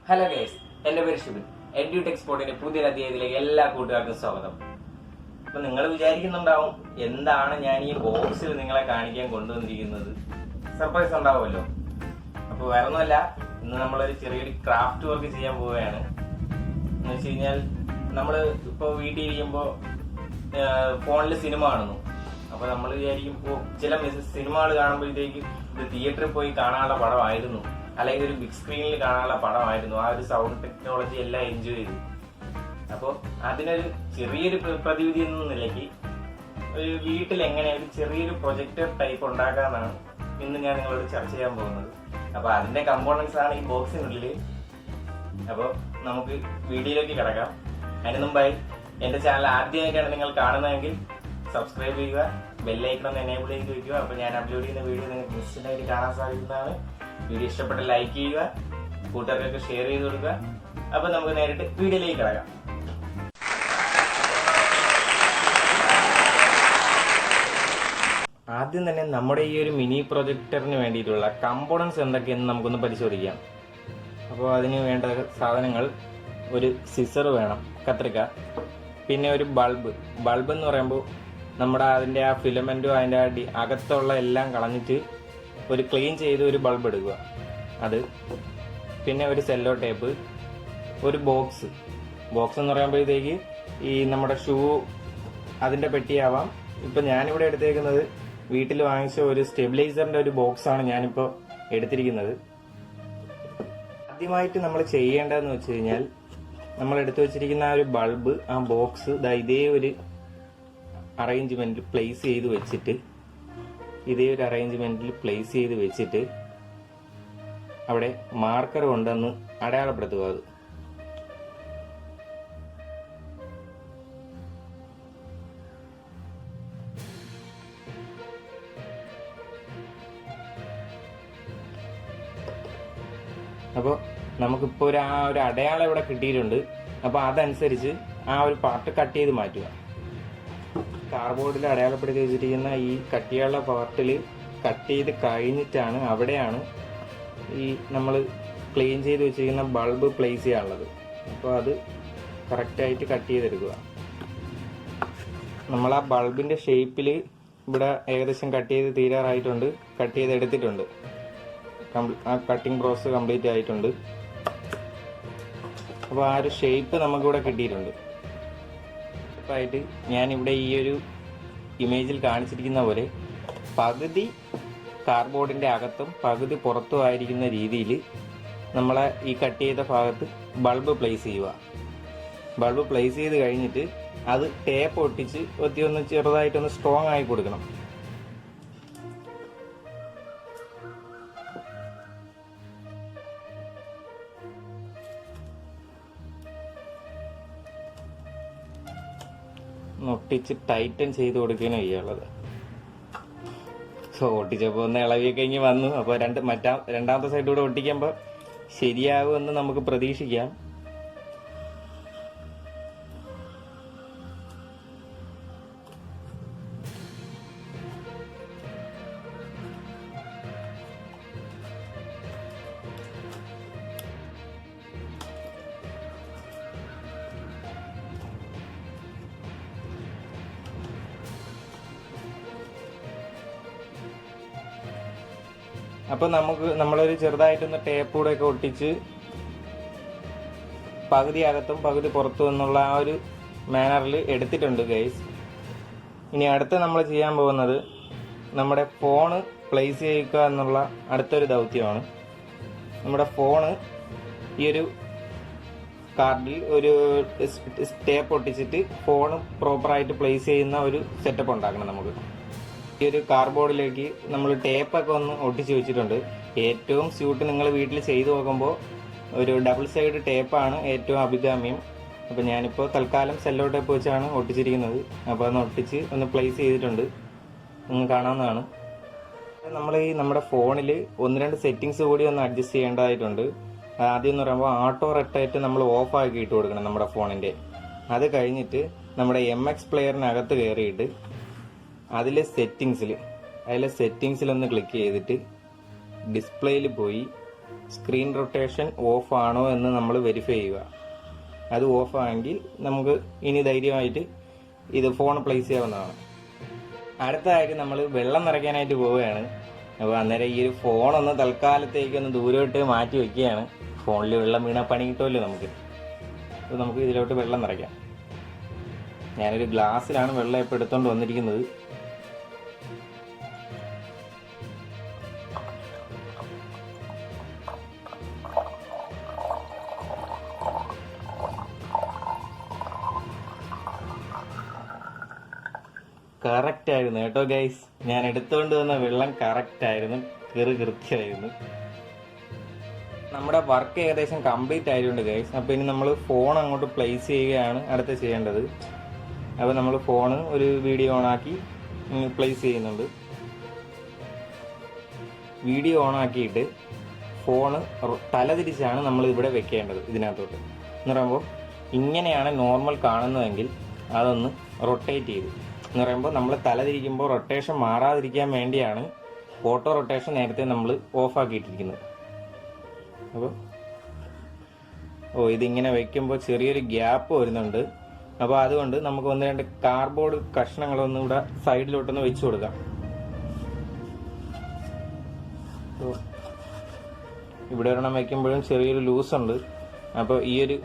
Hello guys, എൻ്റെ പേര് Shibin. Edtech സ്പോർട്ടിന്റെ പുതിയൊരു അധ്യായത്തിലേക്ക് എല്ലാ കൂട്ടുകാർക്കും സ്വാഗതം. അപ്പൊ നിങ്ങൾ വിചാരിക്കുന്നുണ്ടാവും, എന്താണ് ഞാൻ ഈ ബോക്സിൽ നിങ്ങളെ കാണിക്കാൻ കൊണ്ടുവന്നിരിക്കുന്നത്? സർപ്രൈസ് ഉണ്ടാവുമല്ലോ. അപ്പോൾ വേറൊന്നുമല്ല, ഇന്ന് നമ്മളൊരു ചെറിയൊരു ക്രാഫ്റ്റ് വർക്ക് ചെയ്യാൻ പോവുകയാണ്. എന്ന് വെച്ച് കഴിഞ്ഞാൽ, നമ്മൾ ഇപ്പോൾ വീട്ടിൽ ഇരിക്കുമ്പോൾ ഫോണിൽ സിനിമ കാണുന്നു. അപ്പോൾ നമ്മൾ വിചാരിക്കും, ചില സിനിമകൾ കാണുമ്പോഴത്തേക്ക് ഇത് തിയേറ്ററിൽ പോയി കാണാനുള്ള പടമായിരുന്നു, അല്ലെങ്കിൽ ഒരു ബിഗ് സ്ക്രീനിൽ കാണാനുള്ള പടമായിരുന്നു. ആ ഒരു സൗണ്ട് ടെക്നോളജി എല്ലാം എൻജോയ് ചെയ്തു. അപ്പോൾ അതിനൊരു ചെറിയൊരു പ്രതിവിധി എന്ന നിലയ്ക്ക് ഒരു വീട്ടിൽ എങ്ങനെ ഒരു ചെറിയൊരു പ്രൊജക്ടർ ടൈപ്പ് ഉണ്ടാക്കാമെന്നാണ് ഇന്ന് ഞാൻ നിങ്ങളോട് ചർച്ച ചെയ്യാൻ പോകുന്നത്. അപ്പോൾ അതിന്റെ കമ്പോണൻസ് ആണ് ഈ ബോക്സിനുള്ളിൽ. അപ്പോൾ നമുക്ക് വീഡിയോയിലേക്ക് കിടക്കാം. അതിന് മുമ്പായി എന്റെ ചാനൽ ആദ്യമായിട്ടാണ് നിങ്ങൾ കാണുന്നതെങ്കിൽ സബ്സ്ക്രൈബ് ചെയ്യുക, ബെല്ലൈക്കൺ ഒന്ന് എനേബിൾ ചെയ്ത് വെക്കുക. അപ്പോൾ ഞാൻ അപ്ലോഡ് ചെയ്യുന്ന വീഡിയോ നിങ്ങൾക്ക് ഇൻസ്റ്റന്റായിട്ട് കാണാൻ സാധിക്കുന്നതാണ്. വീഡിയോ ഇഷ്ടപ്പെട്ട ലൈക്ക് ചെയ്യുക, കൂട്ടുകാർക്കൊക്കെ ഷെയർ ചെയ്ത് കൊടുക്കുക. അപ്പൊ നമുക്ക് നേരിട്ട് വീഡിയോയിലേക്ക് കിടക്കാം. ആദ്യം തന്നെ നമ്മുടെ ഈ ഒരു മിനി പ്രൊജക്ടറിന് വേണ്ടിയിട്ടുള്ള കമ്പോണൻസ് എന്തൊക്കെയെന്ന് നമുക്കൊന്ന് പരിശോധിക്കാം. അപ്പോൾ അതിന് വേണ്ട സാധനങ്ങൾ: ഒരു സിസർ വേണം, കത്രിക, പിന്നെ ഒരു ബൾബ് എന്ന് പറയുമ്പോൾ നമ്മുടെ അതിൻ്റെ ആ ഫിലമെന്റും അതിൻ്റെ അകത്തുള്ള എല്ലാം കളഞ്ഞിട്ട് ഒരു ക്ലീൻ ചെയ്ത് ഒരു ബൾബ് എടുക്കുക, അത്. പിന്നെ ഒരു സെല്ലോ ടേപ്പ്, ഒരു ബോക്സ് എന്ന് പറയുമ്പോഴത്തേക്ക് ഈ നമ്മുടെ ഷൂ അതിൻ്റെ പെട്ടിയാവാം. ഇപ്പം ഞാനിവിടെ എടുത്തേക്കുന്നത് വീട്ടിൽ വാങ്ങിച്ച ഒരു സ്റ്റെബിലൈസറിന്റെ ഒരു ബോക്സാണ് ഞാനിപ്പോൾ എടുത്തിരിക്കുന്നത്. ആദ്യമായിട്ട് നമ്മൾ ചെയ്യേണ്ടതെന്ന് വെച്ച് കഴിഞ്ഞാൽ, നമ്മൾ എടുത്തു വെച്ചിരിക്കുന്ന ആ ഒരു ബൾബ്, ആ ബോക്സ് ഇതേ ഒരു അറേഞ്ച്മെന്റിൽ പ്ലേസ് ചെയ്ത് വെച്ചിട്ട് അവിടെ മാർക്കർ കൊണ്ടൊന്ന് അടയാളപ്പെടുത്തുക. അത് അപ്പോൾ നമുക്കിപ്പോൾ ആ ഒരു അടയാളം ഇവിടെ കിട്ടിയിട്ടുണ്ട്. അപ്പോൾ അതനുസരിച്ച് ആ ഒരു പാർട്ട് കട്ട് ചെയ്ത് മാറ്റുക. കാർഡ്ബോർഡിൽ അടയാളപ്പെടുത്തി വെച്ചിരിക്കുന്ന ഈ കട്ടിയുള്ള പാർട്ടിൽ കട്ട് ചെയ്ത് കഴിഞ്ഞിട്ടാണ് അവിടെയാണ് ഈ നമ്മൾ ക്ലീൻ ചെയ്ത് വെച്ചിരിക്കുന്ന ബൾബ് പ്ലേസ് ചെയ്യാനുള്ളത്. അപ്പോൾ അത് കറക്റ്റായിട്ട് കട്ട് ചെയ്തെടുക്കുക. നമ്മൾ ആ ബൾബിൻ്റെ ഷേപ്പിൽ ഇവിടെ ഏകദേശം കട്ട് ചെയ്ത് തീരാറായിട്ടുണ്ട്, കട്ട് ചെയ്തെടുത്തിട്ടുണ്ട്. ആ കട്ടിങ് പ്രോസസ് കംപ്ലീറ്റ് ആയിട്ടുണ്ട്. അപ്പോൾ ആ ഒരു ഷേപ്പ് നമുക്കിവിടെ കിട്ടിയിട്ടുണ്ട്. ആയിട്ട് ഞാനിവിടെ ഈ ഒരു ഇമേജിൽ കാണിച്ചിരിക്കുന്ന പോലെ പകുതി കാർഡ്ബോർഡിന്റെ അകത്തും പകുതി പുറത്തും ആയിരിക്കുന്ന രീതിയിൽ നമ്മളെ ഈ കട്ട് ചെയ്ത ഭാഗത്ത് ബൾബ് പ്ലേസ് ചെയ്യുക. ബൾബ് പ്ലേസ് ചെയ്ത് കഴിഞ്ഞിട്ട് അത് ടേപ്പ് ഒട്ടിച്ച് ഒന്ന് ചെറുതായിട്ടൊന്ന് സ്ട്രോങ് ആയി കൊടുക്കണം. ഒട്ടിച്ച് ടൈറ്റൻ ചെയ്ത് കൊടുക്കുകയാണ് ചെയ്യാനുള്ളത്. സോ ഒട്ടിച്ചപ്പോൾ ഒന്ന് ഇളവിയൊക്കെ കഴിഞ്ഞ് വന്നു. അപ്പോൾ രണ്ടാമത്തെ സൈഡ് കൂടെ ഒട്ടിക്കുമ്പോൾ ശരിയാകുമെന്ന് നമുക്ക് പ്രതീക്ഷിക്കാം. അപ്പൊ നമ്മളൊരു ചെറുതായിട്ടൊന്ന് ടേപ്പ് കൂടെ ഒക്കെ ഒട്ടിച്ച് പകുതി അകത്തും പകുതി പുറത്തും എന്നുള്ള ആ ഒരു മാനറിൽ എടുത്തിട്ടുണ്ട് ഗൈസ്. ഇനി അടുത്ത് നമ്മൾ ചെയ്യാൻ പോകുന്നത് നമ്മുടെ ഫോണ് പ്ലേസ് ചെയ്യുക എന്നുള്ള അടുത്തൊരു ദൗത്യമാണ്. നമ്മുടെ ഫോണ് ഈ ഒരു കാർഡിൽ ഒരു ടേപ്പ് ഒട്ടിച്ചിട്ട് ഫോണ് പ്രോപ്പറായിട്ട് പ്ലേസ് ചെയ്യുന്ന ഒരു സെറ്റപ്പ് ഉണ്ടാക്കണം നമുക്ക്. ഈ ഒരു കാർഡ്ബോർഡിലേക്ക് നമ്മൾ ടേപ്പൊക്കെ ഒന്ന് ഒട്ടിച്ച് വെച്ചിട്ടുണ്ട്. ഏറ്റവും സ്യൂട്ട് നിങ്ങൾ വീട്ടിൽ ചെയ്തു നോക്കുമ്പോൾ ഒരു ഡബിൾ സൈഡ് ടേപ്പാണ് ഏറ്റവും അഭികാമ്യം. അപ്പോൾ ഞാനിപ്പോൾ തൽക്കാലം സെല്ലോ ടേപ്പ് വെച്ചാണ് ഒട്ടിച്ചിരിക്കുന്നത്. അപ്പോൾ അതൊന്ന് ഒട്ടിച്ച് ഒന്ന് പ്ലേസ് ചെയ്തിട്ടുണ്ട്, നിങ്ങൾക്ക് കാണാവുന്നതാണ്. നമ്മൾ ഈ നമ്മുടെ ഫോണിൽ 1-2 സെറ്റിങ്സ് കൂടി ഒന്ന് അഡ്ജസ്റ്റ് ചെയ്യേണ്ടതായിട്ടുണ്ട്. ആദ്യം എന്ന് പറയുമ്പോൾ ഓട്ടോ റെട്ടായിട്ട് നമ്മൾ ഓഫ് ആക്കി ഇട്ട് കൊടുക്കണം നമ്മുടെ ഫോണിൻ്റെ. അത് കഴിഞ്ഞിട്ട് നമ്മുടെ MX പ്ലെയറിനകത്ത് കയറിയിട്ട് അതിലെ സെറ്റിങ്സിൽ ഒന്ന് ക്ലിക്ക് ചെയ്തിട്ട് ഡിസ്പ്ലേയിൽ പോയി സ്ക്രീൻ റൊട്ടേഷൻ ഓഫ് ആണോ എന്ന് നമ്മൾ വെരിഫൈ ചെയ്യുക. അത് ഓഫ് ആണെങ്കിൽ നമുക്ക് ഇനി ധൈര്യമായിട്ട് ഇത് ഫോൺ പ്ലേസ് ചെയ്യാവുന്നതാണ്. അടുത്തതായിട്ട് നമ്മൾ വെള്ളം നിറയ്ക്കാനായിട്ട് പോവുകയാണ്. അപ്പോൾ അന്നേരം ഈ ഒരു ഫോണൊന്ന് തൽക്കാലത്തേക്കൊന്ന് ദൂരോട്ട് മാറ്റി വയ്ക്കുകയാണ്. ഫോണിൽ വെള്ളം വീണാൽ പണി കിട്ടുമല്ലോ നമുക്ക്. അപ്പോൾ നമുക്ക് ഇതിലോട്ട് വെള്ളം നിറയ്ക്കാം. ഞാനൊരു ഗ്ലാസ്സിലാണ് വെള്ളം ഇപ്പോൾ എടുത്തുകൊണ്ട് വന്നിരിക്കുന്നത്. കറക്റ്റ് ആയിരുന്നു കേട്ടോ ഗൈസ്. ഞാൻ എടുത്തുകൊണ്ട് വന്ന വെള്ളം കറക്റ്റ് ആയിരുന്നു, കൃത്യമായിരുന്നു. നമ്മുടെ വർക്ക് ഏകദേശം കംപ്ലീറ്റ് ആയിട്ടുണ്ട് ഗൈസ്. അപ്പോൾ ഇനി നമ്മൾ ഫോൺ അങ്ങോട്ട് പ്ലേസ് ചെയ്യുകയാണ് അടുത്ത് ചെയ്യേണ്ടത്. അപ്പോൾ നമ്മൾ ഫോണ് ഒരു വീഡിയോ ഓണാക്കി പ്ലേസ് ചെയ്യുന്നുണ്ട്. വീഡിയോ ഓണാക്കിയിട്ട് ഫോണ് തലതിരിച്ചാണ് നമ്മൾ ഇവിടെ വെക്കേണ്ടത്. ഇതിനകത്തോട്ട് എന്ന് പറയുമ്പോൾ ഇങ്ങനെയാണ് നോർമൽ കാണുന്നതെങ്കിൽ അതൊന്ന് റൊട്ടേറ്റ് ചെയ്ത് എന്ന് പറയുമ്പോൾ നമ്മൾ തലതിരിക്കുമ്പോൾ റൊട്ടേഷൻ മാറാതിരിക്കാൻ വേണ്ടിയാണ് ഓട്ടോ റൊട്ടേഷൻ നേരത്തെ നമ്മൾ ഓഫാക്കിയിട്ടിരിക്കുന്നത്. അപ്പോൾ ഇതിങ്ങനെ വെക്കുമ്പോൾ ചെറിയൊരു ഗ്യാപ്പ് വരുന്നുണ്ട്. അപ്പോൾ അതുകൊണ്ട് നമുക്ക് ഒന്ന് രണ്ട് കാർഡ്ബോർഡ് കഷ്ണങ്ങളൊന്നും ഇവിടെ സൈഡിലോട്ടൊന്ന് വെച്ച് കൊടുക്കാം. ഇവിടെ ഒരെണ്ണം വയ്ക്കുമ്പോഴും ചെറിയൊരു ലൂസുണ്ട്. അപ്പോൾ ഈ ഒരു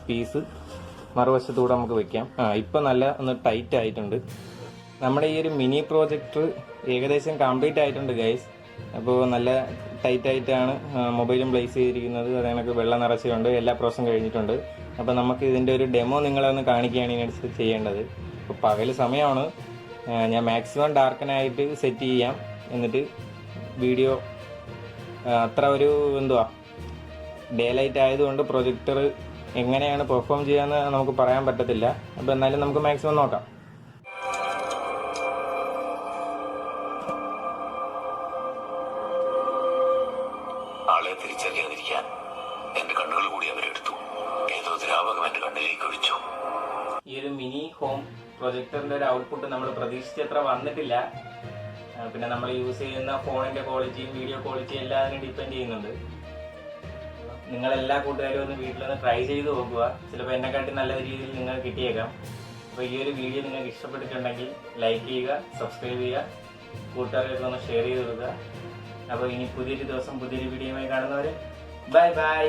പീസ് മറുവശത്തൂടെ നമുക്ക് വെക്കാം. ഇപ്പം നല്ല ഒന്ന് ടൈറ്റ് ആയിട്ടുണ്ട്. നമ്മുടെ ഈ ഒരു മിനി പ്രോജക്ടർ ഏകദേശം കംപ്ലീറ്റ് ആയിട്ടുണ്ട് ഗൈസ്. അപ്പോൾ നല്ല ടൈറ്റ് ആയിട്ടാണ് മൊബൈലും പ്ലേസ് ചെയ്തിരിക്കുന്നത്. അത് കണക്ക് വെള്ളം നിറച്ചുകൊണ്ട് എല്ലാ പ്രോസസ്സും കഴിഞ്ഞിട്ടുണ്ട്. അപ്പോൾ നമുക്ക് ഇതിൻ്റെ ഒരു ഡെമോ നിങ്ങളെ ഒന്ന് കാണിക്കുകയാണ് ഇതിനനുസരിച്ച് ചെയ്യേണ്ടത്. ഇപ്പോൾ പകൽ സമയമാണ്, ഞാൻ മാക്സിമം ഡാർക്കനായിട്ട് സെറ്റ് ചെയ്യാം. എന്നിട്ട് വീഡിയോ അത്ര ഒരു ഡേ ലൈറ്റ് ആയതുകൊണ്ട് പ്രൊജക്ടർ എങ്ങനെയാണ് പെർഫോം ചെയ്യാന്ന് നമുക്ക് പറയാൻ പറ്റത്തില്ല. അപ്പോൾ എന്നാലും നമുക്ക് മാക്സിമം നോക്കാം. ആളെ തിരിച്ചറിയാതിരിക്കാൻ എന്റെ കണ്ണുകൾ കൂടി അവരെടുത്തു. ഏതോ ദ്രാവകം എന്റെ കണ്ണിലേക്ക് ഒഴിച്ചു. ഈ ഒരു മിനി ഹോം പ്രൊജക്ടറിന്റെ ഒരു ഔട്ട്പുട്ട് നമ്മൾ പ്രതീക്ഷിച്ചത്ര വന്നിട്ടില്ല. പിന്നെ നമ്മൾ യൂസ് ചെയ്യുന്ന ഫോണിന്റെ ക്വാളിറ്റിയും വീഡിയോ ക്വാളിറ്റിയും എല്ലാത്തിനും ഡിപ്പെൻഡ് ചെയ്യുന്നുണ്ട്. നിങ്ങളെല്ലാ കൂട്ടുകാരും ഒന്ന് വീട്ടിലൊന്ന് ട്രൈ ചെയ്ത് നോക്കുക. ചിലപ്പോൾ എന്നെക്കാട്ടി നല്ല രീതിയിൽ നിങ്ങൾക്ക് കിട്ടിയേക്കാം. അപ്പോൾ ഈ ഒരു വീഡിയോ നിങ്ങൾക്ക് ഇഷ്ടപ്പെട്ടിട്ടുണ്ടെങ്കിൽ ലൈക്ക് ചെയ്യുക, സബ്സ്ക്രൈബ് ചെയ്യുക, കൂട്ടുകാർക്കൊക്കെ ഒന്ന് ഷെയർ ചെയ്ത് കൊടുക്കുക. അപ്പോൾ ഇനി പുതിയൊരു ദിവസം പുതിയൊരു വീഡിയോയുമായി കാണുന്നവരെ ബൈ ബൈ.